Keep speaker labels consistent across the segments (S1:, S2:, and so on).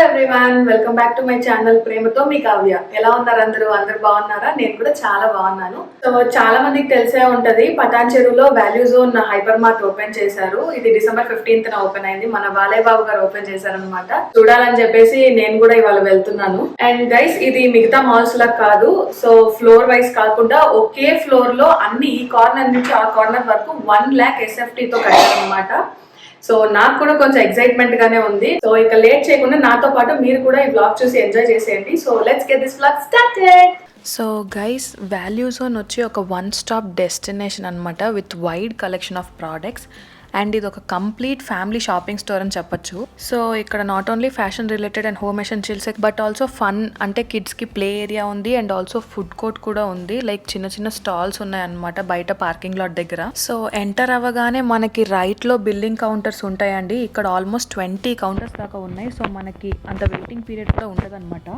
S1: Everyone, welcome back to my channel ప్రేమతో మీ కావ్య. ఎలా ఉన్నారు అందరూ బాగున్నారా? నేను కూడా చాలా బాగున్నాను. సో చాలా మందికి తెలిసే ఉంటది, పటాన్ చెరువులో value zone hyper mart open చేశారు. ఇది December 15th ఓపెన్ అయింది. మన బాలయ్య బాబు గారు ఓపెన్ చేశారనమాట. చూడాలని చెప్పేసి నేను కూడా ఇవాళ వెళ్తున్నాను. అండ్ గైస్, ఇది మిగతా మాల్స్ లా కాదు. సో ఫ్లోర్ వైజ్ కాకుండా ఒకే ఫ్లోర్ లో అన్ని ఈ కార్నర్ నుంచి ఆ కార్నర్ వరకు 1 lakh SFT తో కట్టారనమాట. సో నాకు కూడా కొంచెం ఎక్సైట్మెంట్ గానే ఉంది. సో ఇక లేట్ చేయకుండా నాతో పాటు మీరు కూడా ఈ బ్లాగ్ చూసి ఎంజాయ్ చేసేయండి. So let's get this blog started.
S2: So guys, value zone వచ్చి ఒక వన్ స్టాప్ డెస్టినేషన్ అనమాట, with wide collection of products. And ఇది ఒక కంప్లీట్ ఫ్యామిలీ షాపింగ్ స్టోర్ అని చెప్పొచ్చు. సో ఇక్కడ not only fashion related and home essentials, but also fun, అంటే కిడ్స్కి ప్లే ఏరియా ఉంది అండ్ ఆల్సో ఫుడ్ కోర్ట్ కూడా ఉంది. లైక్ చిన్న చిన్న స్టాల్స్ ఉన్నాయన్నమాట బయట పార్కింగ్ లాట్ దగ్గర. సో ఎంటర్ అవ్వగానే మనకి రైట్లో బిల్లింగ్ కౌంటర్స్ ఉంటాయండి. ఇక్కడ ఆల్మోస్ట్ 20 కౌంటర్స్ దాకా ఉన్నాయి. సో మనకి అంత వెయిటింగ్ పీరియడ్ కూడా ఉంటుందన్నమాట.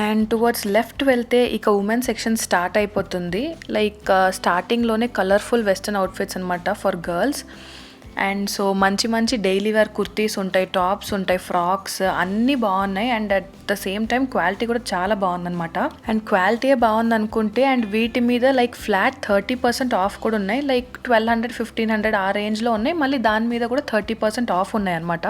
S2: అండ్ టువర్డ్స్ లెఫ్ట్ వెళ్తే ఇక ఉమెన్ సెక్షన్ స్టార్ట్ అయిపోతుంది. లైక్ స్టార్టింగ్లోనే కలర్ఫుల్ వెస్టర్న్ అవుట్ఫిట్స్ అనమాట ఫర్ గర్ల్స్. అండ్ సో మంచి మంచి డైలీ వేర్ కుర్తీస్ ఉంటాయి, టాప్స్ ఉంటాయి, ఫ్రాక్స్ అన్నీ బాగున్నాయి. And at the same time quality కూడా చాలా బాగుందన్నమాట. అండ్ క్వాలిటీయే బాగుంది అనుకుంటే, అండ్ వీటి మీద లైక్ ఫ్లాట్ 30% ఆఫ్ కూడా ఉన్నాయి. లైక్ 1200, 1500 ఆ రేంజ్లో ఉన్నాయి. మళ్ళీ దాని మీద కూడా 30% ఆఫ్ ఉన్నాయి అన్నమాట.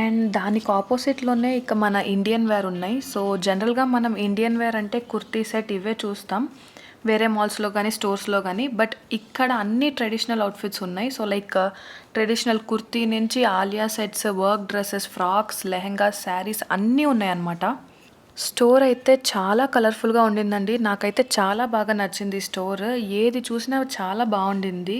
S2: అండ్ దానికి ఆపోజిట్లోనే ఇక మన ఇండియన్ వేర్ ఉన్నాయి. సో జనరల్గా మనం ఇండియన్ వేర్ అంటే కుర్తీ సెట్ ఇవే చూస్తాం వేరే మాల్స్లో కానీ స్టోర్స్లో కానీ. బట్ ఇక్కడ అన్ని ట్రెడిషనల్ అవుట్ఫిట్స్ ఉన్నాయి. సో లైక్ ట్రెడిషనల్ కుర్తీ నుంచి Alia sets, work dresses, frocks, lehengas, saris అన్నీ ఉన్నాయన్నమాట. స్టోర్ అయితే చాలా కలర్ఫుల్గా ఉండిందండి. నాకైతే చాలా బాగా నచ్చింది స్టోర్. ఏది చూసినా చాలా బాగుండింది.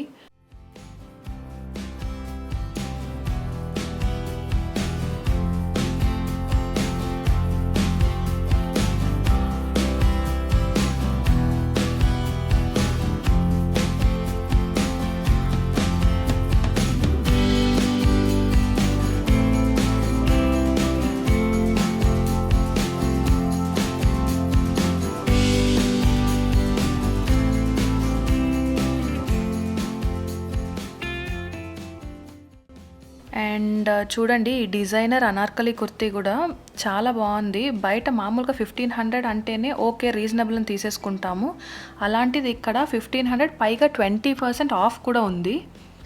S2: అండ్ చూడండి, ఈ డిజైనర్ అనార్కలి కుర్తీ కూడా చాలా బాగుంది. బయట మామూలుగా 1500 అంటేనే ఓకే రీజనబుల్ అని తీసేసుకుంటాము. అలాంటిది ఇక్కడ 1500 పైగా 20% ఆఫ్ కూడా ఉంది.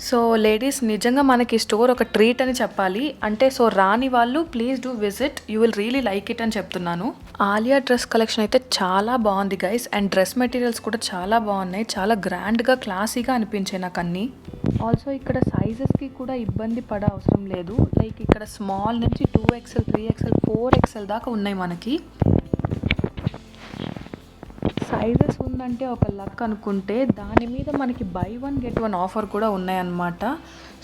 S2: సో లేడీస్, నిజంగా మనకి స్టోర్ ఒక ట్రీట్ అని చెప్పాలి. అంటే సో రాని వాళ్ళు please do visit, you will really like it అని చెప్తున్నాను. ఆలియా డ్రెస్ కలెక్షన్ అయితే చాలా బాగుంది గైస్. అండ్ డ్రెస్ మెటీరియల్స్ కూడా చాలా బాగున్నాయి. చాలా గ్రాండ్గా, క్లాసీగా అనిపించాయి నాకు అన్నీ. ఆల్సో ఇక్కడ సైజెస్కి కూడా ఇబ్బంది పడే అవసరం లేదు. లైక్ ఇక్కడ స్మాల్ నుంచి 2XL, 3XL, 4XL దాకా ఉన్నాయి మనకి. సైజెస్ ఉందంటే ఒక లక్ అనుకుంటే, దాని మీద మనకి buy one get one offer కూడా ఉన్నాయన్నమాట.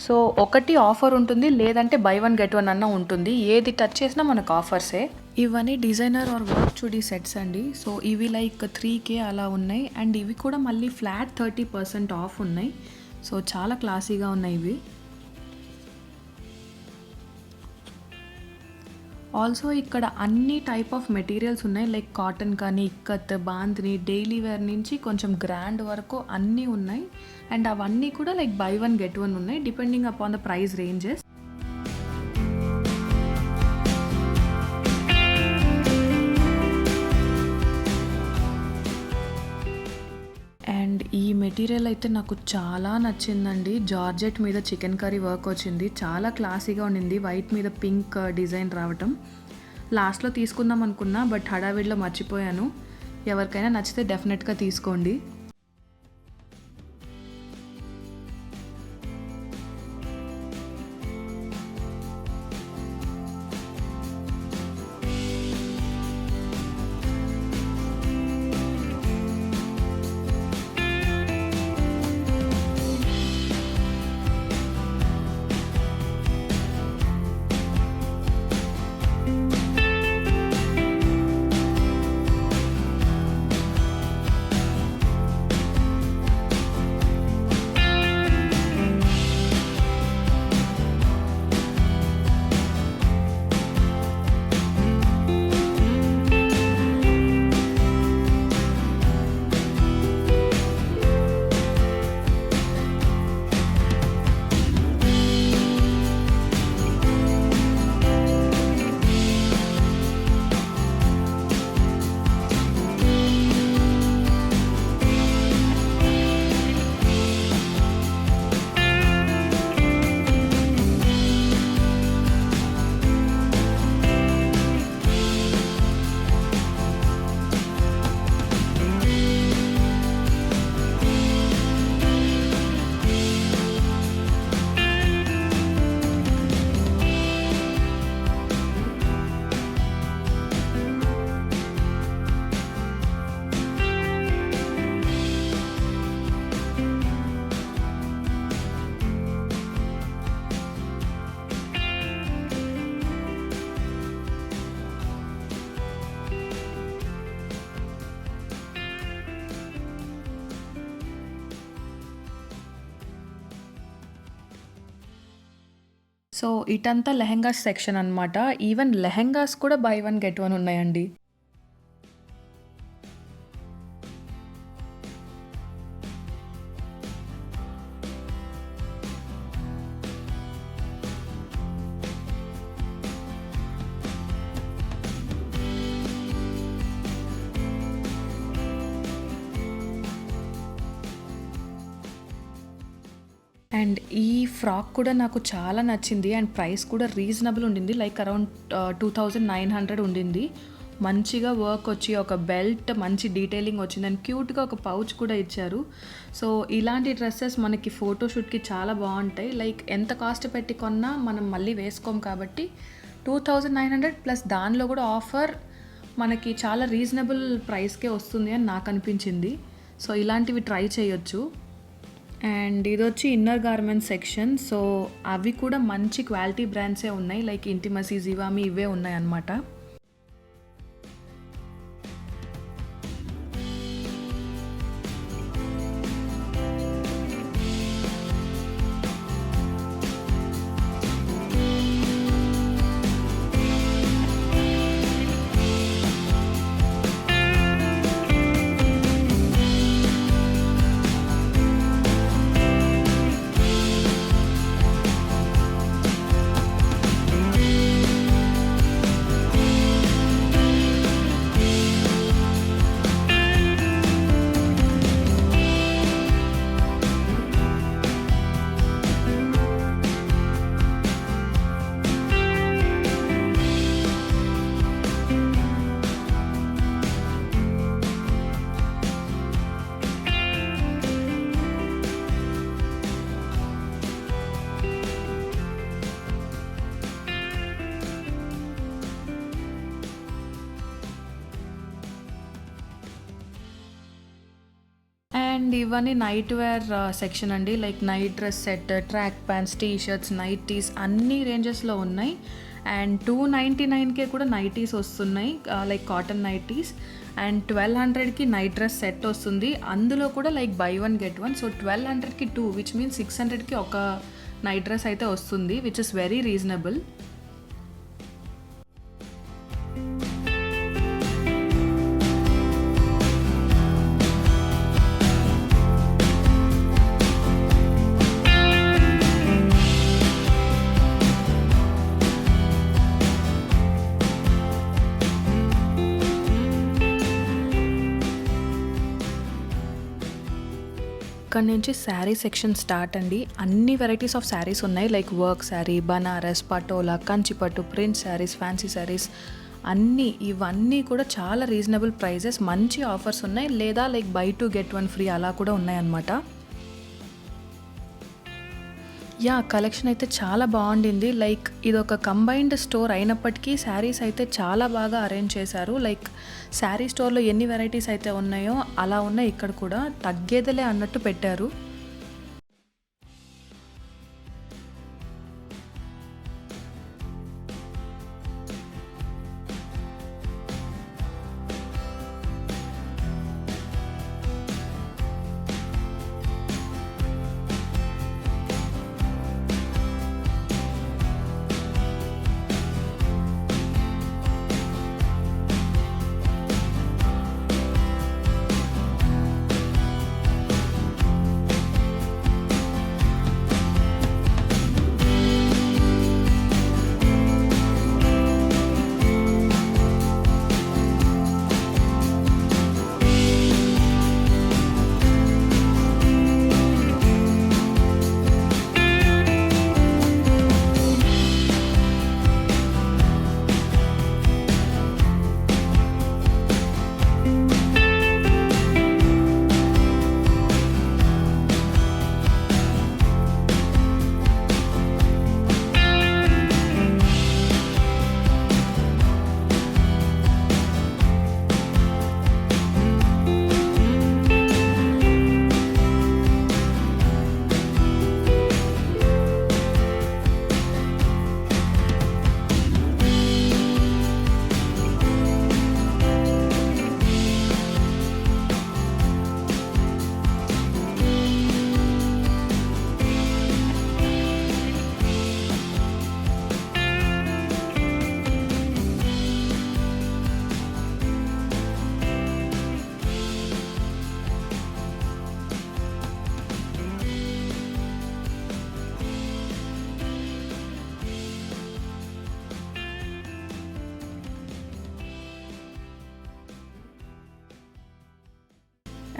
S2: సో ఒకటి ఆఫర్ ఉంటుంది, లేదంటే buy one get one అన్న ఉంటుంది. ఏది టచ్ చేసినా మనకు ఆఫర్సే. ఇవన్నీ designer are work chudi sets అండి. సో ఇవి లైక్ 3K అలా ఉన్నాయి. అండ్ ఇవి కూడా మళ్ళీ ఫ్లాట్ 30% ఆఫ్ ఉన్నాయి. సో చాలా క్లాసీగా ఉన్నాయి ఇవి. ఆల్సో ఇక్కడ అన్ని టైప్ ఆఫ్ మెటీరియల్స్ ఉన్నాయి. లైక్ కాటన్ కానీ, ఇక్కత్, బాంద్ని, డైలీ వేర్ నుంచి కొంచెం గ్రాండ్ వరకు అన్నీ ఉన్నాయి. అండ్ అవన్నీ కూడా like buy one get one ఉన్నాయి, depending upon the price ranges. And ఈ మెటీరియల్ అయితే నాకు చాలా నచ్చిందండి. జార్జెట్ మీద చికెన్ కర్రీ వర్క్ వచ్చింది. చాలా క్లాసీగా ఉండింది. వైట్ మీద పింక్ డిజైన్ రావటం. లాస్ట్లో తీసుకుందాం అనుకున్నా, బట్ హడావిడిలో మర్చిపోయాను. ఎవరికైనా నచ్చితే డెఫినెట్గా తీసుకోండి. సో ఇటంతా లెహెంగాస్ సెక్షన్ అనమాట. ఈవెన్ లెహెంగాస్ కూడా బై వన్ గెట్ వన్ ఉన్నాయండి. అండ్ ఈ ఫ్రాక్ కూడా నాకు చాలా నచ్చింది అండ్ ప్రైస్ కూడా రీజనబుల్ ఉండింది. లైక్ అరౌండ్ 2900 ఉండింది. మంచిగా వర్క్ వచ్చి ఒక బెల్ట్ మంచి డీటెయిలింగ్ వచ్చింది అండ్ క్యూట్గా ఒక పౌచ్ కూడా ఇచ్చారు. సో ఇలాంటి డ్రెస్సెస్ మనకి ఫోటోషూట్కి చాలా బాగుంటాయి. లైక్ ఎంత కాస్ట్ పెట్టి కొన్నా మనం మళ్ళీ వేసుకోం కాబట్టి 2900 ప్లస్ దానిలో కూడా ఆఫర్ మనకి చాలా రీజనబుల్ ప్రైస్కే వస్తుంది అని నాకు అనిపించింది. సో ఇలాంటివి ట్రై చేయొచ్చు. అండ్ ఇది వచ్చి ఇన్నర్ గార్మెంట్స్ సెక్షన్. సో అవి కూడా మంచి క్వాలిటీ బ్రాండ్సే ఉన్నాయి. లైక్ ఇంటిమసీ, జివామి ఇవే ఉన్నాయి అన్నమాట. అండ్ ఇవన్నీ నైట్ వేర్ సెక్షన్ అండి. Like night dress set, track pants, T-shirts, nighties అన్ని రేంజెస్లో ఉన్నాయి. అండ్ 299కే కూడా నైటీస్ వస్తున్నాయి, లైక్ కాటన్ నైటీస్. అండ్ 1200కి నైట్ డ్రెస్ సెట్ వస్తుంది. అందులో కూడా like buy one get one. So 1200కి 2, విచ్ మీన్స్ 600కి ఒక నైట్ డ్రెస్ అయితే వస్తుంది, విచ్ ఇస్ వెరీ రీజనబుల్. ఇక్కడ నుంచి శారీ సెక్షన్ స్టార్ట్ అండి. అన్ని వెరైటీస్ ఆఫ్ శారీస్ ఉన్నాయి. లైక్ వర్క్ శారీ, బనారస్, పటోలా, కంచిపట్టు, ప్రింట్ శారీస్, ఫ్యాన్సీ శారీస్ అన్నీ. ఇవన్నీ కూడా చాలా రీజనబుల్ ప్రైజెస్, మంచి ఆఫర్స్ ఉన్నాయి. లేదా లైక్ బై 2 గెట్ 1 ఫ్రీ అలా కూడా ఉన్నాయన్నమాట. యా, కలెక్షన్ అయితే చాలా బాగుండింది. లైక్ ఇది ఒక కంబైన్డ్ స్టోర్ అయినప్పటికీ శారీస్ అయితే చాలా బాగా అరేంజ్ చేశారు. లైక్ శారీ స్టోర్లో ఎన్ని వెరైటీస్ అయితే ఉన్నాయో అలా ఉన్నాయి ఇక్కడ కూడా, తగ్గేదలే అన్నట్టు పెట్టారు.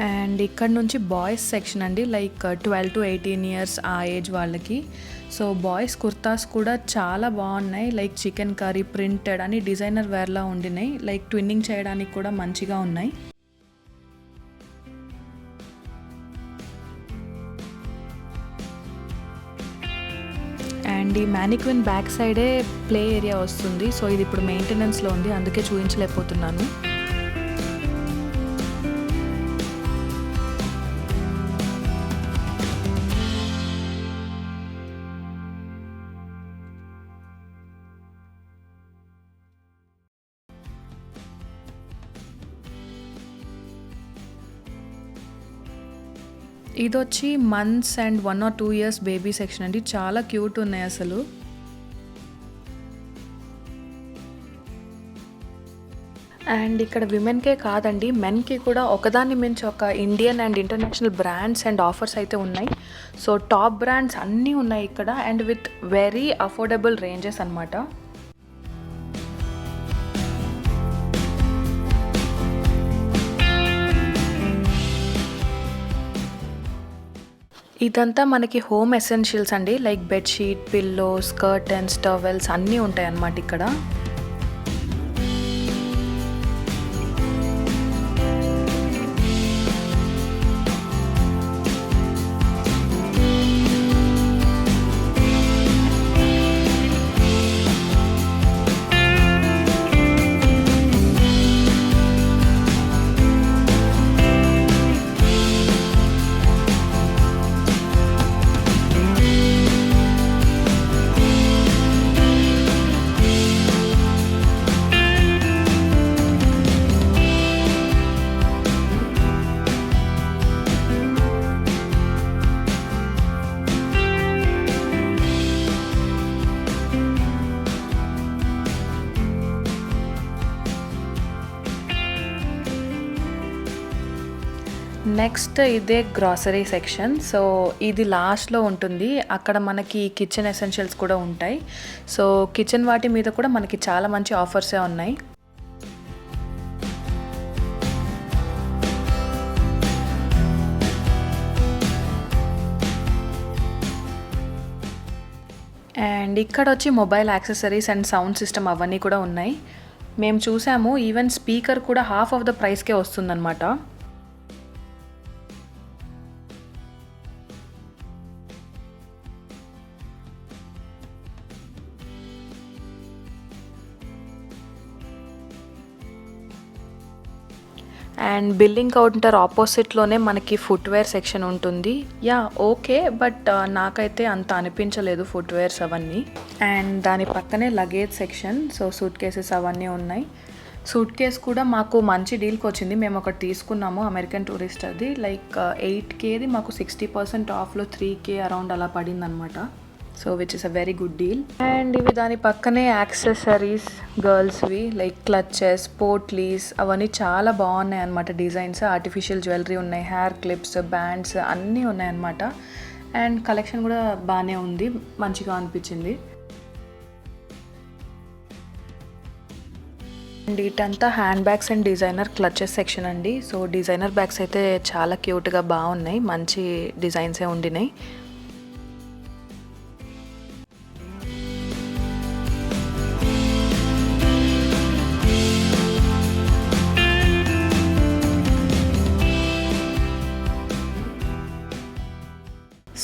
S2: అండ్ ఇక్కడ నుంచి బాయ్స్ సెక్షన్ అండి, లైక్ 12 to 18 ఇయర్స్ ఆ ఏజ్ వాళ్ళకి. సో బాయ్స్ కుర్తాస్ కూడా చాలా బాగున్నాయి, లైక్ చికెన్ కర్రీ ప్రింటెడ్ అని డిజైనర్ వేర్లా ఉండినాయి, లైక్ ట్విన్నింగ్ చేయడానికి కూడా మంచిగా ఉన్నాయి. అండ్ ఈ మ్యానిక్విన్ బ్యాక్ సైడే ప్లే ఏరియా వస్తుంది. సో ఇది ఇప్పుడు మెయింటెనెన్స్లో ఉంది, అందుకే చూపించలేకపోతున్నాను. ఇదొచ్చి months and 1 or 2 years baby section అండి, చాలా క్యూట్ ఉన్నాయి అసలు. అండ్ ఇక్కడ విమెన్కే కాదండి, మెన్కి కూడా ఒకదాన్ని మించి ఒక Indian and international brands and offers అయితే ఉన్నాయి. సో టాప్ బ్రాండ్స్ అన్నీ ఉన్నాయి ఇక్కడ, and with very affordable ranges అనమాట. ఇదంతా మనకి హోమ్ ఎసెన్షియల్స్ అండి, like bedsheet, pillows, curtains, towels అన్నీ ఉంటాయి అన్నమాట ఇక్కడ. నెక్స్ట్ ఇదే గ్రాసరీ సెక్షన్. సో ఇది లాస్ట్లో ఉంటుంది, అక్కడ మనకి కిచెన్ ఎసెన్షియల్స్ కూడా ఉంటాయి. సో కిచెన్ వాటి మీద కూడా మనకి చాలా మంచి ఆఫర్సే ఉన్నాయి. అండ్ ఇక్కడ వచ్చి mobile accessories and sound system అవన్నీ కూడా ఉన్నాయి. మేము చూసాము, ఈవెన్ స్పీకర్ కూడా హాఫ్ ఆఫ్ ద ప్రైస్కే వస్తుందన్నమాట. అండ్ బిల్లింగ్ కౌంటర్ ఆపోజిట్లోనే మనకి ఫుట్వేర్ సెక్షన్ ఉంటుంది. యా ఓకే, బట్ నాకైతే అంత అనిపించలేదు ఫుట్వేర్స్ అవన్నీ. అండ్ దాని పక్కనే luggage section, so suit cases అవన్నీ ఉన్నాయి. సూట్ కేస్ కూడా మాకు మంచి డీల్కి వచ్చింది, మేము ఒకటి తీసుకున్నాము అమెరికన్ టూరిస్ట్, అది లైక్ 8Kది మాకు 60% ఆఫ్లో 3K అరౌండ్ అలా పడింది అనమాట. So which is a very good deal. And ఇవి దాని పక్కనే యాక్సెసరీస్ గర్ల్స్వి, లైక్ క్లచెస్, పోట్లీస్ అవన్నీ చాలా బాగున్నాయి అనమాట. డిజైన్స్, ఆర్టిఫిషియల్ జ్యువెలరీ ఉన్నాయి, హెయిర్ క్లిప్స్, బ్యాండ్స్ అన్నీ ఉన్నాయన్నమాట. అండ్ కలెక్షన్ కూడా బాగానే ఉంది, మంచిగా అనిపించింది. అండ్ ఇటంతా hand bags and designer clutches section అండి. సో డిజైనర్ బ్యాగ్స్ అయితే చాలా క్యూట్గా బాగున్నాయి, మంచి డిజైన్సే ఉండినాయి.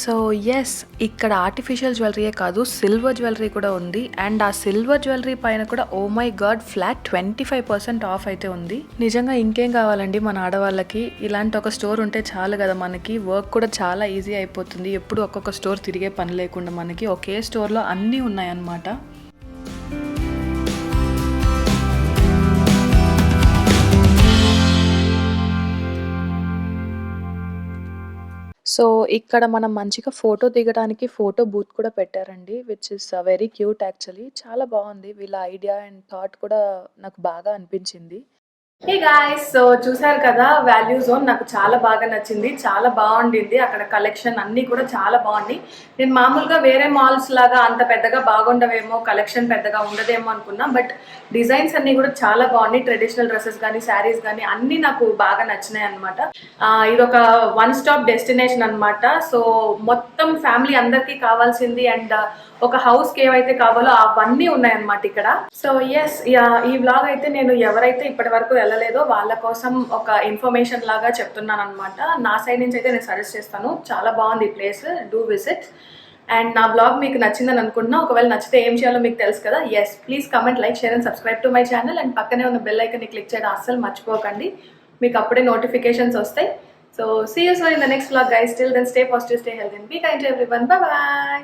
S2: సో ఎస్, ఇక్కడ ఆర్టిఫిషియల్ జ్యువెలరీయే కాదు, సిల్వర్ జ్యువెలరీ కూడా ఉంది. అండ్ ఆ సిల్వర్ జ్యువెలరీ పైన కూడా oh my god flat 25% off అయితే ఉంది. నిజంగా ఇంకేం కావాలండి మన ఆడవాళ్ళకి, ఇలాంటి ఒక స్టోర్ ఉంటే చాలు కదా, మనకి వర్క్ కూడా చాలా ఈజీ అయిపోతుంది. ఎప్పుడు ఒక్కొక్క స్టోర్ తిరిగే పని లేకుండా మనకి ఒకే స్టోర్లో అన్నీ ఉన్నాయన్నమాట. సో ఇక్కడ మనం మంచిగా ఫోటో దిగడానికి ఫోటో బూత్ కూడా పెట్టారండి, which is very cute actually. చాలా బాగుంది, వీళ్ళ ఐడియా అండ్ థాట్ కూడా నాకు బాగా అనిపించింది.
S1: హే గాయ్స్, సో చూసారు కదా వాల్యూ జోన్ నాకు చాలా బాగా నచ్చింది, చాలా బాగుండింది. అక్కడ కలెక్షన్ అన్నీ కూడా చాలా బాగుంది. నేను మామూలుగా వేరే మాల్స్ లాగా అంత పెద్దగా బాగుండవేమో, కలెక్షన్ పెద్దగా ఉండదేమో అనుకున్నా. బట్ డిజైన్స్ అన్నీ కూడా చాలా బాగున్నాయి. ట్రెడిషనల్ డ్రెస్సెస్ కానీ శారీస్ కానీ అన్నీ నాకు బాగా నచ్చినాయి అనమాట. ఇది ఒక వన్ స్టాప్ డెస్టినేషన్ అనమాట. సో మొత్తం ఫ్యామిలీ అందరికీ కావాల్సింది అండ్ ఒక హౌస్కి ఏవైతే కావాలో అవన్నీ ఉన్నాయన్నమాట ఇక్కడ. సో ఎస్, ఈ వ్లాగ్ అయితే నేను ఎవరైతే ఇప్పటి వరకు వెళ్ళలేదో వాళ్ళ కోసం ఒక ఇన్ఫర్మేషన్ లాగా చెప్తున్నాను అనమాట. నా సైడ్ నుంచి అయితే నేను సజెస్ట్ చేస్తాను, చాలా బాగుంది ఈ ప్లేస్, డూ విజిట్. అండ్ నా బ్లాగ్ మీకు నచ్చిందని అనుకుంటున్నా. ఒకవేళ నచ్చితే ఏం చేయాలో మీకు తెలుసు కదా. Yes, please comment, like, share and subscribe to my channel. And పక్కనే ఉన్న బెల్ ఐకన్ని క్లిక్ చేయడం అస్సలు మర్చిపోకండి, మీకు అప్పుడే నోటిఫికేషన్స్ వస్తాయి. So see you soon in the next vlog guys. Till then, stay positive, stay healthy and be kind to everyone. Bye bye.